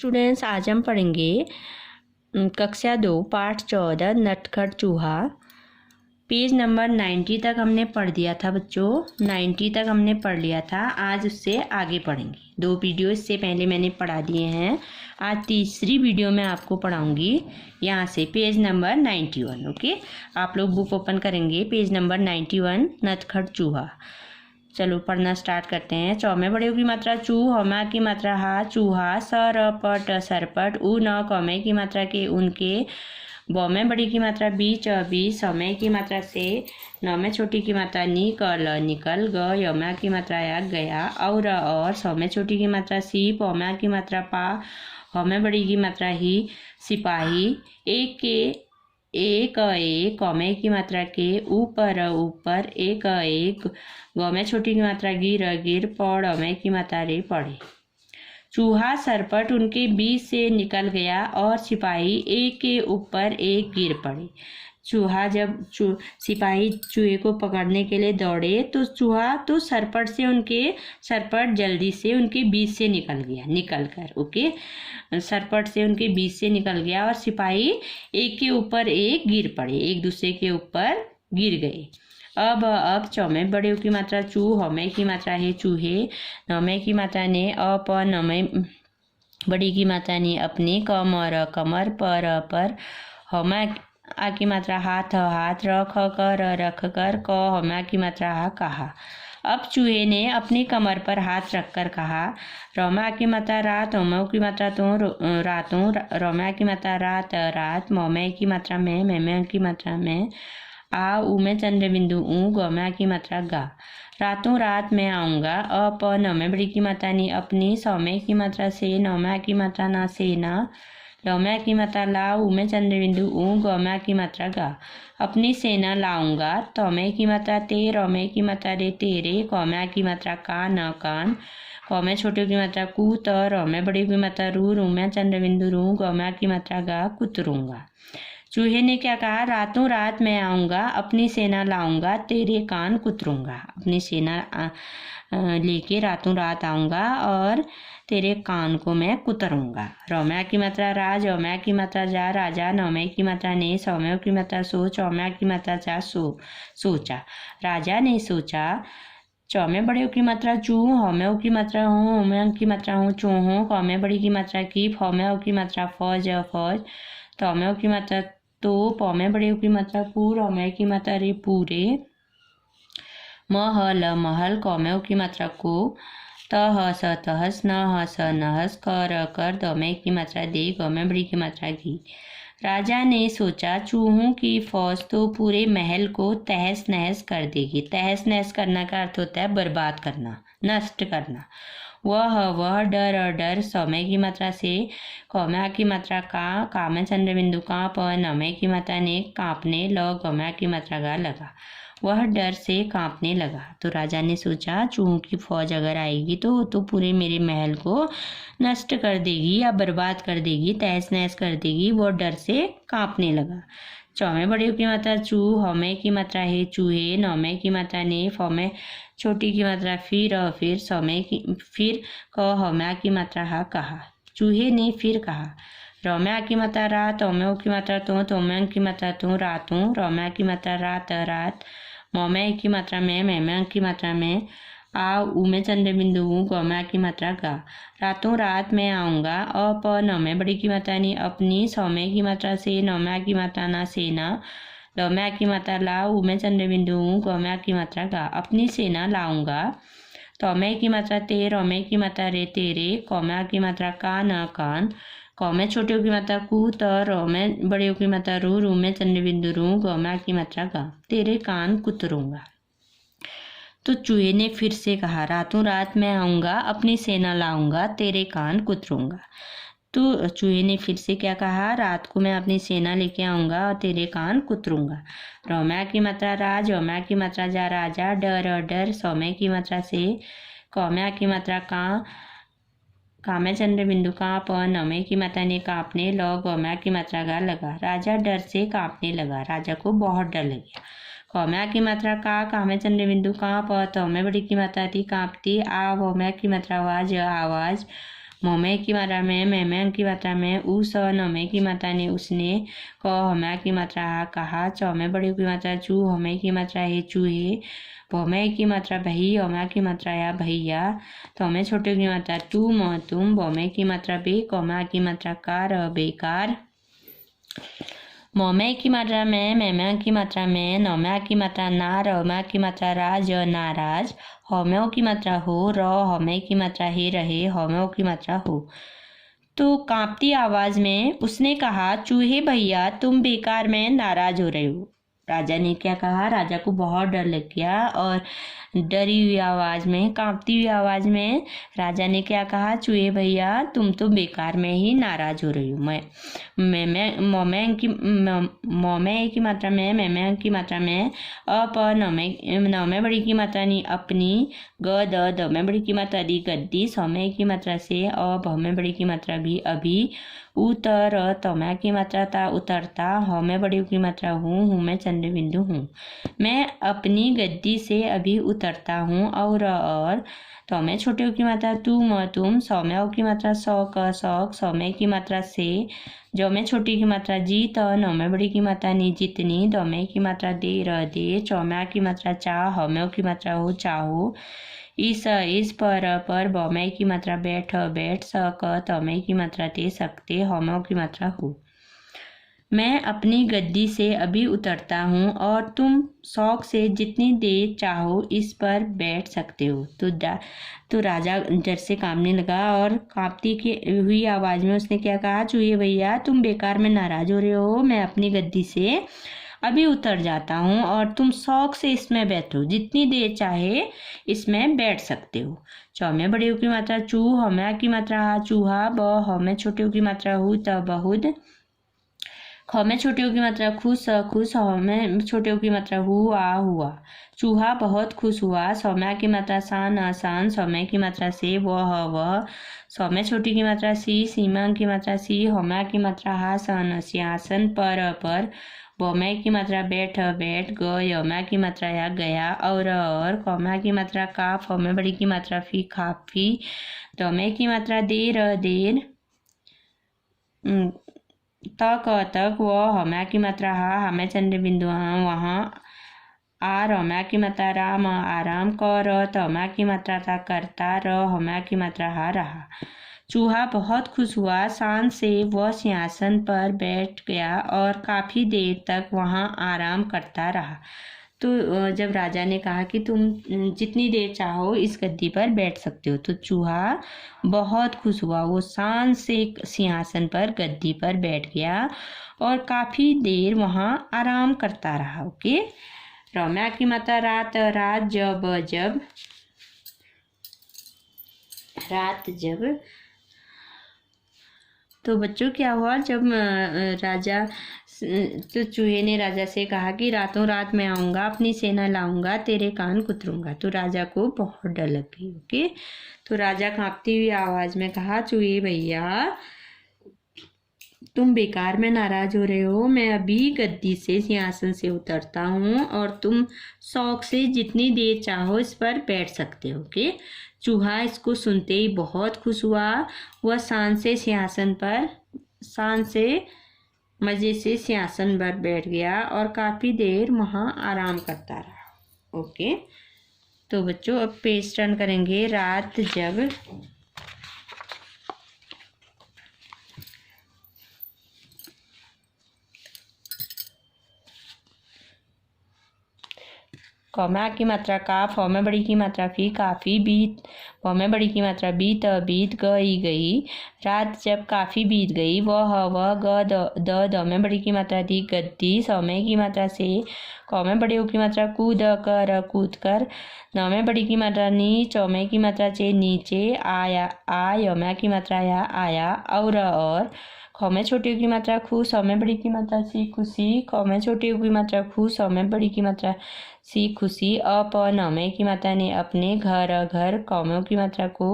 Students, आज हम पढ़ेंगे कक्षा 2 पाठ 14 नटखट चूहा। पेज नंबर 90 तक हमने पढ़ दिया था बच्चों, 90 तक हमने पढ़ लिया था। आज उससे आगे पढ़ेंगे। 2 वीडियो इससे पहले मैंने पढ़ा दिए हैं। आज तीसरी वीडियो में आपको पढ़ाऊंगी यहाँ से पेज नंबर 91। ओके, आप लोग बुक ओपन करेंगे पेज नंबर 91 नटखट चूहा। चलो पढ़ना स्टार्ट करते हैं। चौ में बड़े की मात्रा चू, हमा की मात्रा हा चूहा, सरपट सरपट, उ न कौमे की मात्रा के उनके, बौ में बड़ी की मात्रा बी चौबी, समय की मात्रा से, नौ में छोटी की मात्रा नी कल निकल, ग यमा की मात्रा या गया, और सौ में छोटी की मात्रा सी, पौमा की मात्रा पा, हौ में बड़ी की मात्रा ही सिपाही, एक के एक कौमे की मात्रा के, ऊपर ऊपर, एक गौ में छोटी की मात्रा गिर गिर, पौड़ में की मात्रा रे पड़े। चूहा सरपट उनके बीच से निकल गया और सिपाही एक के ऊपर एक गिर पड़े। चूहा जब सिपाही चूहे को पकड़ने के लिए दौड़े तो चूहा तो सरपट जल्दी से उनके बीच से निकल कर ओके, सरपट से उनके बीच से निकल गया और सिपाही एक के ऊपर एक गिर पड़े, एक दूसरे के ऊपर गिर गए। अब चौमे बड़े की मात्रा चू, हौमे की मात्रा है चूहे, नौमे की मात्रा ने, अप नौमे बड़ी की मात्रा ने अपने, कमर कमर, पर हौमा आ की मात्रा हाथ हाथ, रख कर, क हौमा की मात्रा हा कहा। अब चूहे ने अपनी कमर पर हाथ रखकर कहा, रौमा की मात्रा रात, हौमा की मात्रा तो रातों, रौमा की मात्रा रात रात, मौमे की मात्रा में, मैमे की मात्रा में, आ ऊ में चंद्र बिंदु ऊ, गौमा की मात्रा गा, रातों रात में आऊँगा। अप नौमे बड़ी की मात्रा नी अपनी, सौमे की मात्रा से, नौमा की मात्रा ना सेना, लौमा की मात्रा ला, ऊ में चंद्र बिंदु ऊ, गौमा की मात्रा गा, अपनी सेना लाऊंगा। तौमे की मात्रा ते, रौमे की मात्रा रे तेरे, कौमा की मात्रा का न कान, कौमे छोटे की मात्रा कू, त रौमे बड़ी की मात्रा रू, रू में चंद्र बिंदु रू, गौमा की मात्रा गा, कुतरूंगा। चूहे ने क्या कहा, रातों रात मैं आऊँगा, अपनी सेना लाऊंगा, तेरे कान कुतरूंगा। अपनी सेना लेके रातों रात आऊँगा और तेरे कान को मैं कुतरूंगा। रौमा की मात्रा राज, औमा की मात्रा जा, राजा, नौमे की मात्रा ने, सौम्यों की मात्रा सो, चौमा की मात्रा चा, सोचा, राजा ने सोचा। चौमे बड़े की मात्रा चू, हौमे की मात्रा हूँ, हौमे की मात्रा हूँ चूहूँ, कौमे बड़ी की मात्रा की, हौमे की मात्रा फौज फौज, तौमे की मात्रा तो, पौमे बड़े की मात्रा पूर, हौमे की मात्रा रे पूरे, महल महल, कौमे की मात्रा को, तहस तहस, नहस नहस, कर, दौमे की मात्रा दे, गौमे बड़ी की मात्रा घी। राजा ने सोचा, चूहों की फौज तो पूरे महल को तहस नहस कर देगी। तहस नहस करना का अर्थ होता है बर्बाद करना, नष्ट करना। वह डर, सौमे की मात्रा से, कौमा की मात्रा का में चंद्र बिंदु का, प नौमे की मात्रा ने कांपने, ल गौमा की मात्रा गा लगा, वह डर से कांपने लगा। तो राजा ने सोचा, चूहों की फौज अगर आएगी तो पूरे मेरे महल को नष्ट कर देगी या बर्बाद कर देगी, तहस नहस कर देगी। वो डर से कांपने लगा। चौमे बड़े की मात्रा चू, हौमे की मात्रा है चूहे, नौमे की मात्रा ने, फौमे छोटी की मात्रा फिर, सौमे की फिर, क हौमा की मात्रा हा कहा। चूहे ने फिर कहा, रौमा की मात्रा रात, औमे की मात्रा तो, तौमे की मात्रा तो रातों, रौमा की मात्रा रात रात, मौमे की मात्रा में, मैमे की मात्रा में, आ ऊ में चंद्र बिंदु ऊ, गौमा की मात्रा गा, रातों रात में आऊँगा। अप नौमे बड़ी की मात्रा नी अपनी, सौमे की मात्रा से, नौमा की मात्रा ना सेना, लौमा की मात्रा ला, ऊ में चंद्र बिंदु ऊ, गौमा की मात्रा गा, अपनी सेना लाऊंगा। तौमे की मात्रा ते, रौमे की मात्रा रे तेरे, कौमा की मात्रा का न कान, कौमे छोटे की मात्रा कू, त रौमे बड़े की मात्रा रू, रू में चंद्र बिंदु रू, गौमा की मात्रा गा, तेरे कान कुतरूंगा। तो चूहे ने फिर से कहा, रातों रात मैं आऊँगा, अपनी सेना लाऊंगा, तेरे कान कुतरूंगा। तो चूहे ने फिर से क्या कहा, रात को मैं अपनी सेना लेके आऊँगा और तेरे कान कुतरूंगा। रौमा की मात्रा राज, औमा की मात्रा जा, राजा, डर, सौमे की मात्रा से, कौमा की मात्रा का में चंद्र बिंदु का, प नौमे की मात्रा ने कांपने, ल गौमा की मात्रा गा लगा, राजा डर से कांपने लगा, राजा को बहुत डर लग गया। कौमा की मात्रा का में चंद्र बिंदु का, प तौमे बड़ी की मात्रा थी कांपती, आ वौमा की मात्रा आवाज, मोमे की मात्रा में, मैमे की मात्रा में, उ स नमे की मात्रा ने उसने, क हमे की मात्रा हा कहा, चौमे बड़ी की मात्रा चू, हमे की मात्रा हे चूहे, भौमे की मात्रा भई, हमा की मात्रा या भैया, तौमे छोटे की मात्रा तुम, तुम, भौमे की मात्रा बे, कौमा की मात्रा कार, बेकार, मोमे की मात्रा में, मैमे की मात्रा में, नौमा की मात्रा ना, रौमा की मात्रा राज, नाराज, हौम्यों की मात्रा हो, र, हौमे की मात्रा हे रहे, हौम्यों की मात्रा हो। तो कांपती आवाज में उसने कहा, चूहे भैया तुम बेकार में नाराज हो रहे हो। राजा ने क्या कहा? राजा को बहुत डर लग गया और डरी हुई आवाज में, कांपती हुई आवाज में राजा ने क्या कहा? चूहे भैया तुम तो बेकार में ही नाराज हो रही हो। मोमे की मात्रा में, मैमे की मात्रा में, अप, नौमे बड़ी की मात्रा नी अपनी, ग, द में बड़ी की मात्रा दी गद्दी, सौमे की मात्रा से, भौमे बड़ी की मात्रा भी अभी, उतर, तौमा की मात्रा था उतरता, हौमे बड़ी की मात्रा हूँ मैं चंद्र बिंदु हूँ। मैं अपनी गद्दी से अभी उतरता हूँ। और तौमे छोटे की मात्रा तुम, सौम्या की मात्रा सौक, सौमे की मात्रा से, जो में छोटी की मात्रा जीत, नौमे बड़ी की मात्रा नी जितनी, दौमे की मात्रा दे, चौम्या की मात्रा चाह, हौम्यों की मात्रा हो चाहो, इस पर, बौमे की मात्रा बैठ, सक, तौमे की मात्रा ते सकते, हौम्यों की मात्रा हो। मैं अपनी गद्दी से अभी उतरता हूँ और तुम शौक से जितनी देर चाहो इस पर बैठ सकते हो। तो राजा डर से कांपने लगा और कांपती हुई आवाज में उसने क्या कहा? चूहे भैया तुम बेकार में नाराज हो रहे हो, मैं अपनी गद्दी से अभी उतर जाता हूँ और तुम शौक से इसमें बैठो, जितनी देर चाहे इसमें बैठ सकते हो। चौमे बड़े की मात्रा चू, हौम्या की मात्रा हा चूहा, ब, हौमे छोटे की मात्रा हु, त बहुत, खौमे छोटे की मात्रा खुश, हौमे छोटे की मात्रा हुआ, चूहा बहुत खुश हुआ, सौम्या की मात्रा सान, आसान, सौम्य की मात्रा से, वह, सौम्य छोटी की मात्रा सी, सीमा की मात्रा सी, हौम्या की मात्रा हासन, सिंहासन पर, बौम्या की मात्रा बैठ, ग, यौम्या की मात्रा या गया, और, कौम्या की मात्रा काफ, हौमे बड़ी की मात्रा फी, खाफी, दौम्या की मात्रा देर, तक, व, हौम्या की मात्रा हा, हमें चंद्र बिंदु वहाँ, हौम्या की मात्रा राम, आराम, कर, तौम्या की मात्रा था करता, हौम्या की मात्रा हा रहा। चूहा बहुत खुश हुआ, शान से वह सिंहासन पर बैठ गया और काफी देर तक वहाँ आराम करता रहा। तो जब राजा ने कहा कि तुम जितनी देर चाहो इस गद्दी पर बैठ सकते हो, तो चूहा बहुत खुश हुआ, वो शान से सिंहासन पर गद्दी पर बैठ गया और काफी देर वहाँ आराम करता रहा। ओके, रौम्या की मात्रा रात, जब तो बच्चों क्या हुआ? जब राजा, तो चूहे ने राजा से कहा कि रातों रात मैं आऊँगा, अपनी सेना लाऊंगा, तेरे कान कुतरूंगा। तो राजा को बहुत डर लग गई। ओके, तो राजा कांपती हुई आवाज में कहा, चूहे भैया तुम बेकार में नाराज हो रहे हो, मैं अभी गद्दी से, सिंहासन से उतरता हूँ और तुम शौक से जितनी देर चाहो इस पर बैठ सकते हो। ओके, चूहा इसको सुनते ही बहुत खुश हुआ, वह शान से मजे से सिंहासन पर बैठ गया और काफी देर वहाँ आराम करता रहा। ओके, तो बच्चों अब पेज टर्न करेंगे। रात जब, कौमा की मात्रा काफ, हौमे बड़ी की मात्रा फी, काफी, बीत, हौमे बड़ी की मात्रा बीत गई। रात जब काफी बीत गई, वह, ग, द में बड़ी की मात्रा दी गद्दी, सौमे की मात्रा से, कौमे बड़ी की मात्रा कूद कर, नौमे बड़ी की मात्रा नी, चौमे की मात्रा चे नीचे, आया, यौम्या की मात्रा या आया, और, खौमे छोटी की मात्रा खू, सौमे बड़ी की मात्रा सी, खुशी, खौमे छोटी की मात्रा खू, सौमे बड़ी की मात्रा सी, खुशी, नौमे की मात्रा ने अपने, घर, कौमों की मात्रा को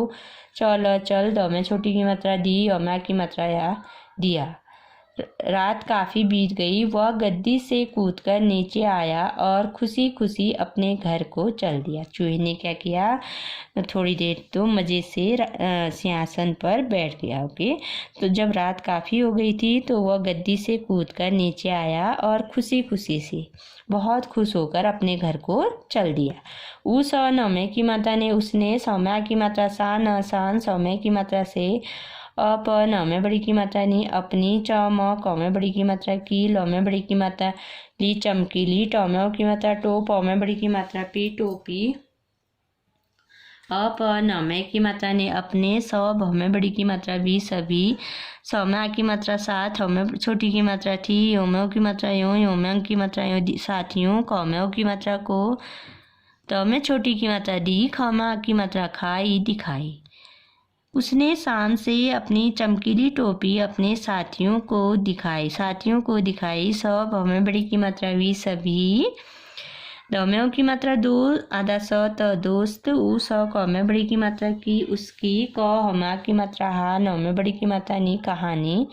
चल, दौमे छोटी की मात्रा दी, यौम्या की मात्रा या दिया। रात काफ़ी बीत गई। वह गद्दी से कूदकर नीचे आया और खुशी खुशी अपने घर को चल दिया। चूहे ने क्या किया, थोड़ी देर तो मज़े से सिंहासन पर बैठ गया। ओके, तो जब रात काफ़ी हो गई थी तो वह गद्दी से कूदकर नीचे आया और खुशी खुशी से बहुत खुश होकर अपने घर को चल दिया। उस और नौमे की मात्रा ने उसने सौम्या की मात्रा सा न सान सौम्य की मात्रा से अप न में बड़ी की मात्रा नी अपनी च म क में बड़ी की मात्रा की ल में बड़ी की मात्रा ली चमकीली ट में की मात्रा टो प में बड़ी की मात्रा पी टोपी अप न में की मात्रा ने अपने स भ में बड़ी की मात्रा भी सभी स में आ की मात्रा साथ ह में छोटी की मात्रा थी यो में की मात्रा यो में की मात्रा यो साथियों क में की मात्रा को त में छोटी की मात्रा दी ख में आ की मात्रा खाई दिखाई। उसने शान से अपनी चमकीली टोपी अपने साथियों को दिखाई। सब हमें बड़ी की मात्रा भी सभी दौम्यों की मात्रा दो आधा स त दोस्त उ स क में बड़ी की मात्रा की उसकी क हमा की मात्रा हा नौ में बड़ी की मात्रा नी कहानी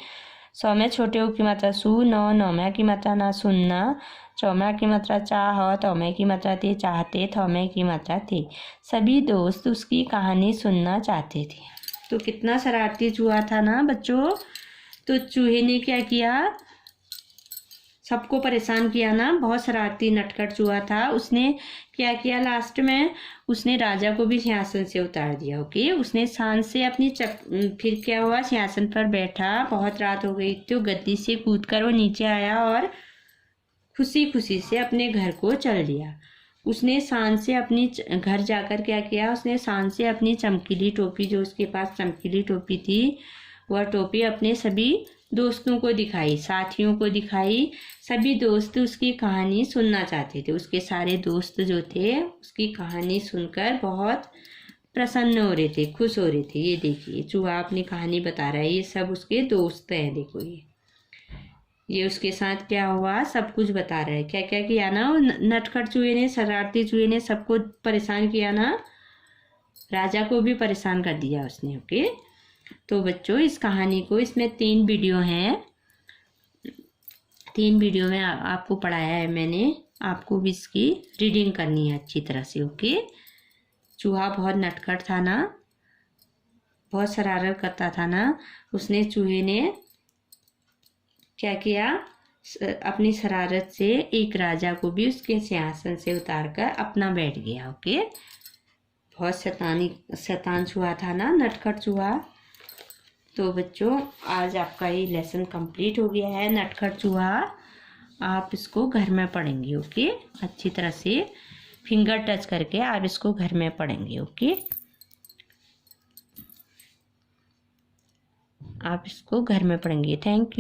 सौ में छोटे ओ की मात्रा सु नौ में की मात्रा ना सुनना चौमा की मात्रा चाह तौमे की मात्रा थे चाहते थौमे की मात्रा थे। सभी दोस्त उसकी कहानी सुनना चाहते थे। तो कितना शरारती चूहा था ना बच्चों। तो चूहे ने क्या किया, सबको परेशान किया ना, बहुत शरारती नटखट चूहा था। उसने क्या किया, लास्ट में उसने राजा को भी सिंहासन से उतार दिया। ओके, उसने शान से अपनी फिर क्या हुआ, सिंहासन पर बैठा। बहुत रात हो गई तो गद्दी से कूदकर वो नीचे आया और खुशी खुशी से अपने घर को चल दिया। उसने शान से अपनी घर जाकर क्या किया, उसने शान से अपनी चमकीली टोपी, जो उसके पास चमकीली टोपी थी, वह टोपी अपने सभी दोस्तों को दिखाई, साथियों को दिखाई। सभी दोस्त उसकी कहानी सुनना चाहते थे। उसके सारे दोस्त जो थे उसकी कहानी सुनकर बहुत प्रसन्न हो रहे थे, खुश हो रहे थे। ये देखिए चूहा अपनी कहानी बता रहा है, ये सब उसके दोस्त हैं। देखो ये उसके साथ क्या हुआ सब कुछ बता रहा है। क्या क्या किया ना नटखट चूहे ने, शरारती चूहे ने सबको परेशान किया ना, राजा को भी परेशान कर दिया उसने। ओके, तो बच्चों इस कहानी को, इसमें 3 वीडियो हैं, 3 वीडियो में आपको पढ़ाया है मैंने। आपको भी इसकी रीडिंग करनी है अच्छी तरह से। ओके, चूहा बहुत नटखट था ना, बहुत शरारत करता था ना। उसने चूहे ने क्या किया, अपनी शरारत से एक राजा को भी उसके सिंहासन से उतारकर अपना बैठ गया। ओके, बहुत शैतान चूहा था ना, नटखट चूहा। तो बच्चों आज आपका ये लेसन कंप्लीट हो गया है, नटखट चूहा। आप इसको घर में पढ़ेंगे। ओके, अच्छी तरह से फिंगर टच करके आप इसको घर में पढ़ेंगे। ओके, आप इसको घर में पढ़ेंगे। Thank you.